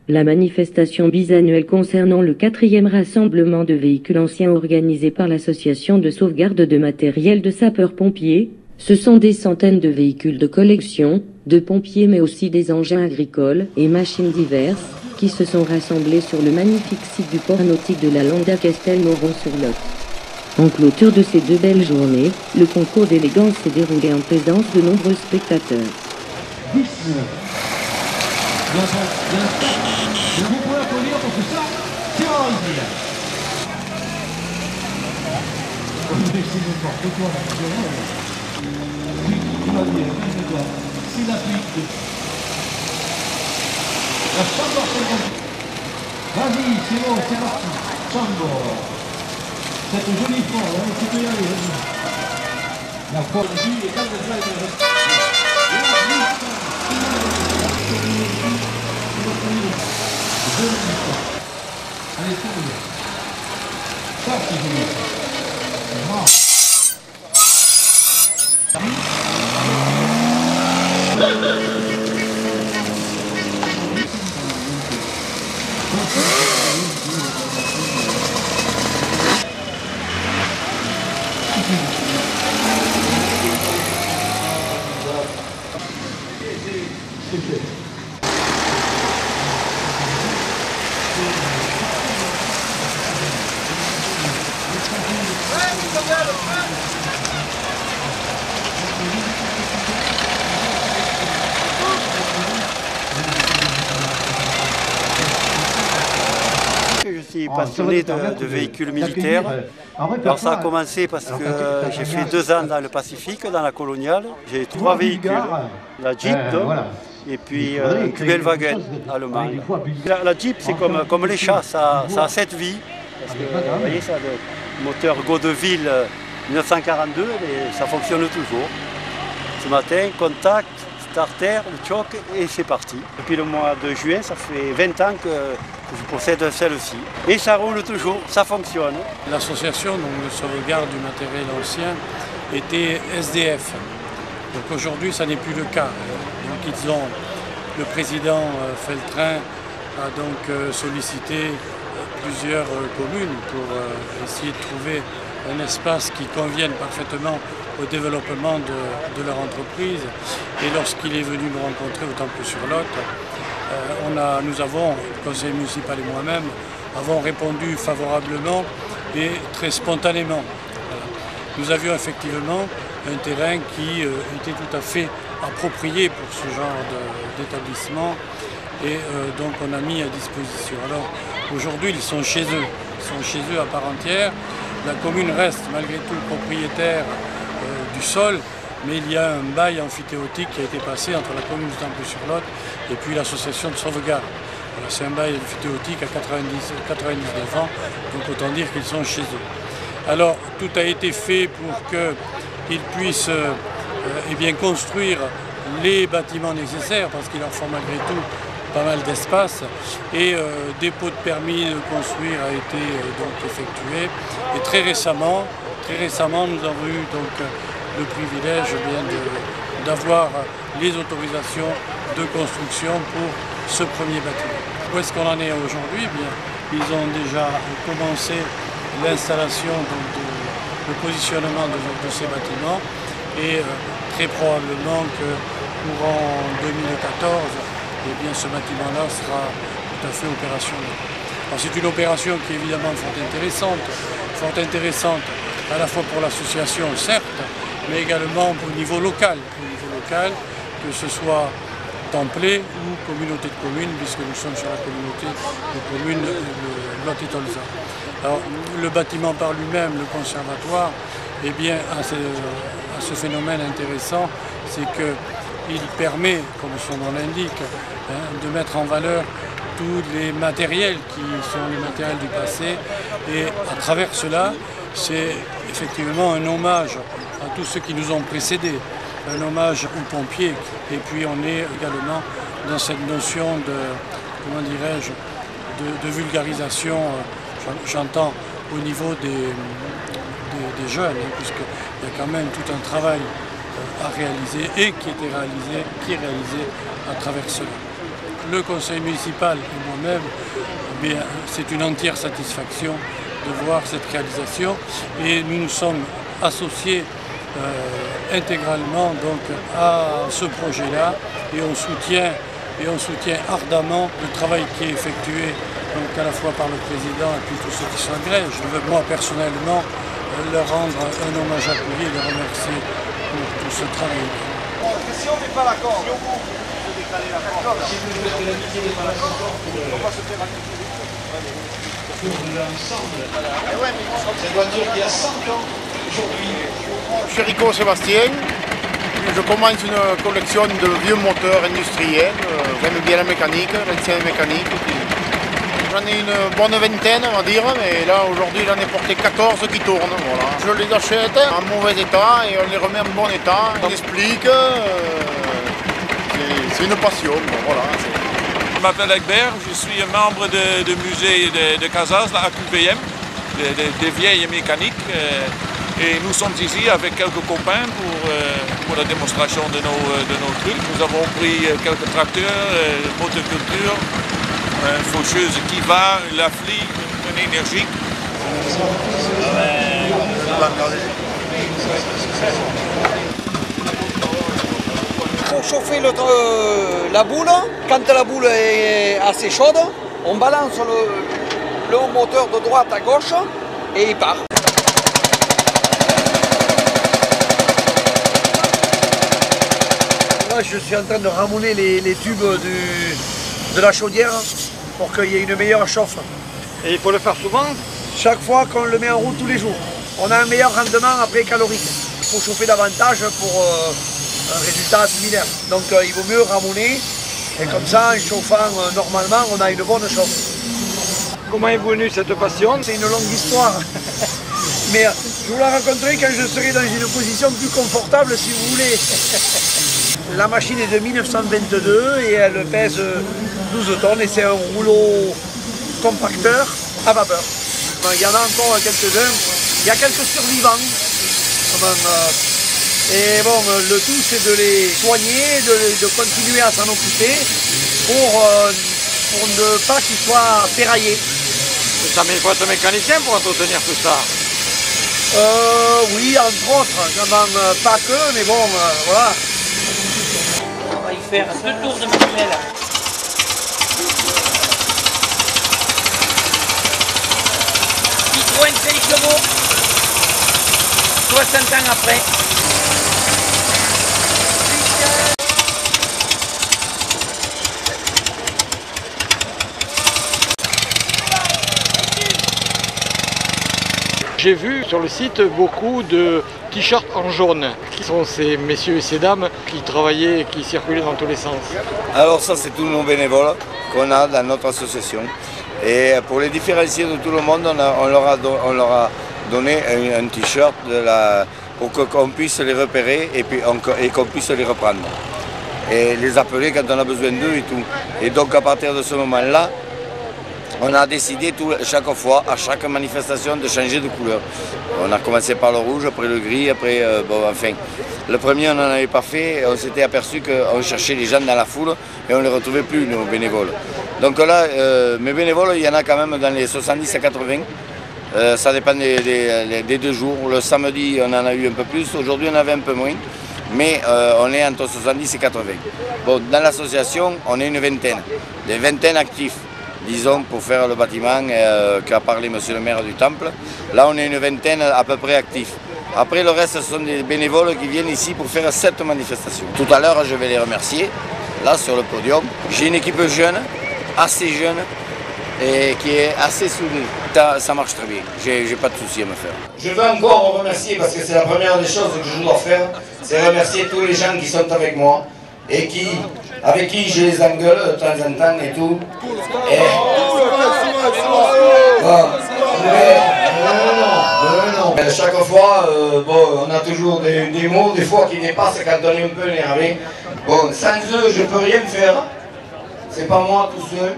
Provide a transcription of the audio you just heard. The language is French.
La manifestation bisannuelle concernant le 4e rassemblement de véhicules anciens organisé par l'association de sauvegarde de matériel de sapeurs-pompiers, ce sont des centaines de véhicules de collection, de pompiers mais aussi des engins agricoles et machines diverses, qui se sont rassemblés sur le magnifique site du port nautique de la Landa Castelmoron-sur-Lot. En clôture de ces 2 belles journées, le concours d'élégance s'est déroulé en présence de nombreux spectateurs. Vous pouvez applaudir parce que ça, c'est un plaisir. C'est n'importe quoi, oui, il va bien, calme-toi. C'est la pluie. La chambre, c'est bon. Vas-y, c'est bon, c'est parti. Chambre. Cette jolie forme, hein, tu peux y aller, vas-y. La forme, vas-y, et calme-toi. Allez, c'est bon. Ça, c'est joli. Bravo. Je suis passionné de véhicules militaires. Alors ça a commencé parce que j'ai fait 2 ans dans le Pacifique, dans la coloniale. J'ai 3 véhicules, la Jeep et puis un Kübelwagen allemand. La Jeep c'est comme les chats, ça a 7 vies. Parce que, vous voyez ça, le moteur Godeville 1942, et ça fonctionne toujours. Ce matin, contact, starter, le choc et c'est parti. Depuis le mois de juin, ça fait 20 ans que je possède celle-ci. Et ça roule toujours, ça fonctionne. L'association de sauvegarde du matériel ancien était SDF. Donc aujourd'hui, ça n'est plus le cas. Donc le président Feltrin a donc sollicité plusieurs communes pour essayer de trouver un espace qui convienne parfaitement au développement de leur entreprise. Et lorsqu'il est venu me rencontrer au Temple sur Lot, nous avons, le conseil municipal et moi-même, avons répondu favorablement et très spontanément. Nous avions effectivement un terrain qui était tout à fait approprié pour ce genre d'établissement et donc on a mis à disposition. Alors aujourd'hui ils sont chez eux à part entière. La commune reste malgré tout le propriétaire du sol, mais il y a un bail amphithéotique qui a été passé entre la commune du Temple-sur-Lot et puis l'association de sauvegarde. Voilà, c'est un bail amphithéotique à 99 ans, donc autant dire qu'ils sont chez eux. Alors tout a été fait pour qu'ils puissent eh bien, construire les bâtiments nécessaires, parce qu'il leur faut malgré tout pas mal d'espace, et dépôt de permis de construire a été donc effectué. Et très récemment, nous avons eu donc le privilège d'avoir les autorisations de construction pour ce premier bâtiment. Où est-ce qu'on en est aujourd'hui? Eh bien, ils ont déjà commencé l'installation, le positionnement de ces bâtiments, et très probablement que courant 2014, eh bien, ce bâtiment-là sera tout à fait opérationnel. Alors c'est une opération qui est évidemment fort intéressante à la fois pour l'association, certes, mais également au niveau local, que ce soit templé ou communauté de communes, puisque nous sommes sur la communauté de communes le Lot et Tolza. Alors le bâtiment par lui-même, le conservatoire, eh bien, a ce phénomène intéressant, c'est qu'il permet, comme son nom l'indique, de mettre en valeur tous les matériels qui sont les matériels du passé, et à travers cela, c'est effectivement un hommage à tous ceux qui nous ont précédés, un hommage aux pompiers, et puis on est également dans cette notion de, comment dirais-je, de vulgarisation, j'entends au niveau des jeunes, puisqu'il y a quand même tout un travail à réaliser et qui est réalisé à travers cela. le conseil municipal et moi-même, c'est une entière satisfaction de voir cette réalisation et nous nous sommes associés intégralement donc, à ce projet-là et on soutient ardemment le travail qui est effectué donc, à la fois par le président et puis tous ceux qui s'engagent. Je veux moi personnellement leur rendre un hommage appuyé et les remercier pour tout ce travail. Si on n'est pas d'accord, si on peut décaler l'accord, si vous voulez que l'amitié n'est pas d'accord, on va se faire activer. Pour l'ensemble, cette voiture qui a 100 ans aujourd'hui. Je suis Rico Sébastien. Je commence une collection de vieux moteurs industriels. J'aime bien la mécanique, l'ancienne mécanique. J'en ai une bonne vingtaine, on va dire, mais là aujourd'hui j'en ai porté 14 qui tournent. Voilà. Je les achète en mauvais état et on les remet en bon état. On explique, c'est une passion. Voilà. Je m'appelle Egbert, je suis membre du musée de Casas, la AQVM, des vieilles mécaniques. Et nous sommes ici avec quelques copains pour la démonstration de nos trucs. Nous avons pris quelques tracteurs, motoculture, une faucheuse qui va, la flie, une énergique. Pour chauffer la boule, quand la boule est assez chaude, on balance le moteur de droite à gauche et il part. Là, je suis en train de ramoner les tubes de la chaudière pour qu'il y ait une meilleure chauffe. Et il faut le faire souvent? Chaque fois qu'on le met en route tous les jours. On a un meilleur rendement après calorique. Il faut chauffer davantage pour un résultat similaire. Donc il vaut mieux ramoner et comme ça, en chauffant normalement, on a une bonne chauffe. Comment est venue cette passion? C'est une longue histoire. Mais je vous la raconterai quand je serai dans une position plus confortable si vous voulez. La machine est de 1922 et elle pèse 12 tonnes et c'est un rouleau compacteur à vapeur. Il y en a encore quelques-uns, il y a quelques survivants. Et bon, le tout c'est de les soigner, de continuer à s'en occuper pour ne pas qu'ils soient ferraillés. Ça met quoi de mécanicien pour entretenir tout ça? Oui, entre autres, pas que, mais bon, voilà. On va y faire 2 tours de manuel. Citroën Célicomo, 60 ans après. J'ai vu sur le site beaucoup de t-shirts en jaune. Qui sont ces messieurs et ces dames qui travaillaient et qui circulaient dans tous les sens? Alors ça, c'est tous nos bénévoles qu'on a dans notre association. Et pour les différencier de tout le monde, on leur a donné un t-shirt pour qu'on puisse les repérer et qu'on puisse les reprendre. Et les appeler quand on a besoin d'eux et tout. Et donc à partir de ce moment-là, on a décidé chaque fois, à chaque manifestation, de changer de couleur. On a commencé par le rouge, après le gris, après, enfin. Le premier, on n'en avait pas fait, on s'était aperçu qu'on cherchait les gens dans la foule et on ne les retrouvait plus, nos bénévoles. Donc là, mes bénévoles, il y en a quand même dans les 70 à 80. Ça dépend des 2 jours. Le samedi, on en a eu un peu plus, aujourd'hui, on avait un peu moins. Mais on est entre 70 et 80. Bon, dans l'association, on est une vingtaine, des vingtaines actifs. Disons, pour faire le bâtiment qu'a parlé monsieur le maire du Temple. Là, on est une vingtaine à peu près actifs. Après, le reste, ce sont des bénévoles qui viennent ici pour faire cette manifestation. Tout à l'heure, je vais les remercier, là, sur le podium. J'ai une équipe jeune, assez jeune, et qui est assez soudée. Ça marche très bien, j'ai pas de soucis à me faire. Je veux encore remercier, parce que c'est la première des choses que je dois faire, c'est remercier tous les gens qui sont avec moi, et avec qui je les engueule de temps en temps et tout. Et... chaque fois, on a toujours des mots, des fois qui dépassent quand on est un peu énervé. Bon, sans eux, je peux rien faire. C'est pas moi tout seul.